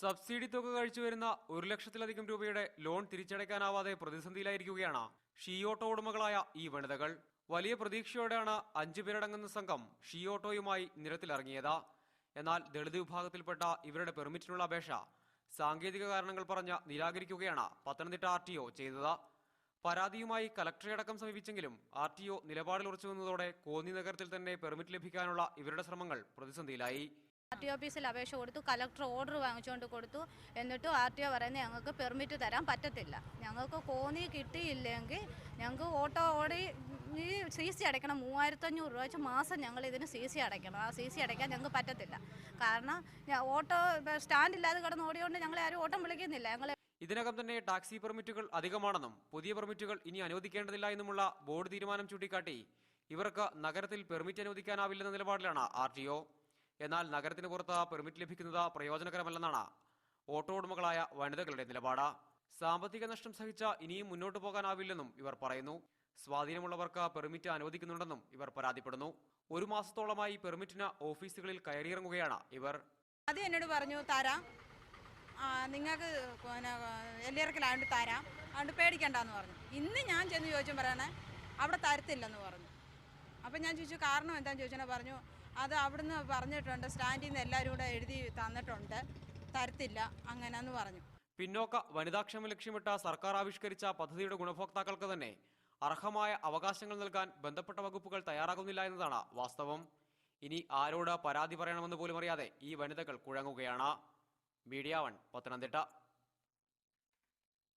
Subsidy തുക കഴിച്ചുവരുന്ന 1,00,000-ലധികം രൂപയുടെ loan തിരിച്ചടയ്ക്കാനാവാതെ പ്രതിസന്ധിയിലായിരിക്കുകയാണ് she auto ഉടമകളായ ഈ വനിതകൾ. വലിയ പ്രതീക്ഷയോടെയാണ് 5 പേരടങ്ങുന്ന സംഘം ഷീ ഓട്ടോയുമായി നിരത്തിലിറങ്ങിയത്. എന്നാൽ ദളിത് വിഭാഗത്തിൽപ്പെട്ട ഇവരുടെ പെർമിറ്റിനുള്ള അപേക്ഷ സാങ്കേതിക കാരണങ്ങൾ പറഞ്ഞ് നിരാകരിക്കുകയാണ് പത്തനംതിട്ട RTO ചെയ്തത്. പരാതിയുമായി കലക്ടറെയടക്കം സമീപിച്ചെങ്കിലും RTO നിലപാടിൽ ഉറച്ചുവന്നതോടെ കോന്നി നഗരത്തിൽ തന്നെ പെർമിറ്റ് ലഭിക്കാനുള്ള ഇവരുടെ ശ്രമങ്ങൾ പ്രതിസന്ധിയിലായി. RTO ഓഫീസിൽ അപേക്ഷ കൊടുത്തു, കലക്ടർ ഓർഡർ വാങ്ങിച്ചുകൊണ്ട് കൊടുത്തു. എന്നിട്ടും RTO പറയുന്നത് ഞങ്ങൾക്ക് പെർമിറ്റ് തരാൻ പറ്റത്തില്ല. ഞങ്ങൾക്ക് കോന്നി കിട്ടിയില്ലെങ്കിൽ ഞങ്ങൾക്ക് ഓട്ടോ ഓടി ഈ CC അടയ്ക്കണം. 3,500 രൂപ വെച്ച് മാസം ഞങ്ങൾ ഇതിന് CC അടയ്ക്കണം. ആ CC അടയ്ക്കാൻ ഞങ്ങൾക്ക് പറ്റത്തില്ല. കാരണം ഓട്ടോ സ്റ്റാൻഡില്ലാതെ കിടന്ന് ഓടിയോണ്ട് ഞങ്ങളെ ആരും ഓട്ടം വിളിക്കുന്നില്ല. ഇതിനകം തന്നെ ടാക്സി പെർമിറ്റുകൾ അധികമാണെന്നും പുതിയ പെർമിറ്റുകൾ ഇനി അനുവദിക്കേണ്ടതില്ല എന്നുമുള്ള ബോർഡ് തീരുമാനം ചൂണ്ടിക്കാട്ടി ഇവർക്ക് നഗരത്തിൽ പെർമിറ്റ് അനുവദിക്കാനാവില്ലെന്ന നിലപാടിലാണ് RTO. എന്നാൽ നഗരത്തിന് പുറത്ത് പെർമിറ്റ് ലഭിക്കുന്നത് പ്രയോജനകരമല്ലെന്നാണ് ഓട്ടോ ഉടമകളായ വനിതകളുടെ നിലപാട്. സാമ്പത്തിക നഷ്ടം സഹിച്ച ഇനിയും മുന്നോട്ട് പോകാനാവില്ലെന്നും ഇവർ പറയുന്നു. സ്വാധീനമുള്ളവർക്ക് പെർമിറ്റ് അനുവദിക്കുന്നുണ്ടെന്നും ഇവർ പരാതിപ്പെടുന്നു. 1 മാസത്തോളമായി പെർമിറ്റിന് ഓഫീസുകളിൽ കയറിയിറങ്ങുകയാണ് ഇവർ. അത് എന്നോട് പറഞ്ഞു തരാം, നിങ്ങൾക്ക് എല്ലിറക്കലായതുകൊണ്ട് തരാം, അതുകൊണ്ട് പേടിക്കണ്ടെന്ന് പറഞ്ഞു. ഇന്ന് ഞാൻ ചെന്ന് ചോദിച്ചും പറയണേ അവിടെ തരത്തില്ലെന്ന് പറഞ്ഞു. അപ്പം ഞാൻ ചോദിച്ചു കാരണം എന്താണെന്ന് ചോദിച്ചാൽ പറഞ്ഞു അത് അവിടുന്ന് പറഞ്ഞിട്ടുണ്ട്, സ്റ്റാൻഡിൽ നിന്ന് എല്ലാവരും കൂടെ എഴുതി തന്നിട്ടുണ്ട്, തരത്തില്ല അങ്ങനെയെന്ന് പറഞ്ഞു. പിന്നോക്ക വനിതാക്ഷേമം ലക്ഷ്യമിട്ട സർക്കാർ ആവിഷ്കരിച്ച പദ്ധതിയുടെ ഗുണഭോക്താക്കൾക്ക് തന്നെ അർഹമായ അവകാശങ്ങൾ നൽകാൻ ബന്ധപ്പെട്ട വകുപ്പുകൾ തയ്യാറാകുന്നില്ല എന്നതാണ് വാസ്തവം. ഇനി ആരോട് പരാതി പറയണമെന്ന് പോലും അറിയാതെ ഈ വനിതകൾ കുഴങ്ങുകയാണ്. മീഡിയ 1 പത്തനംതിട്ട.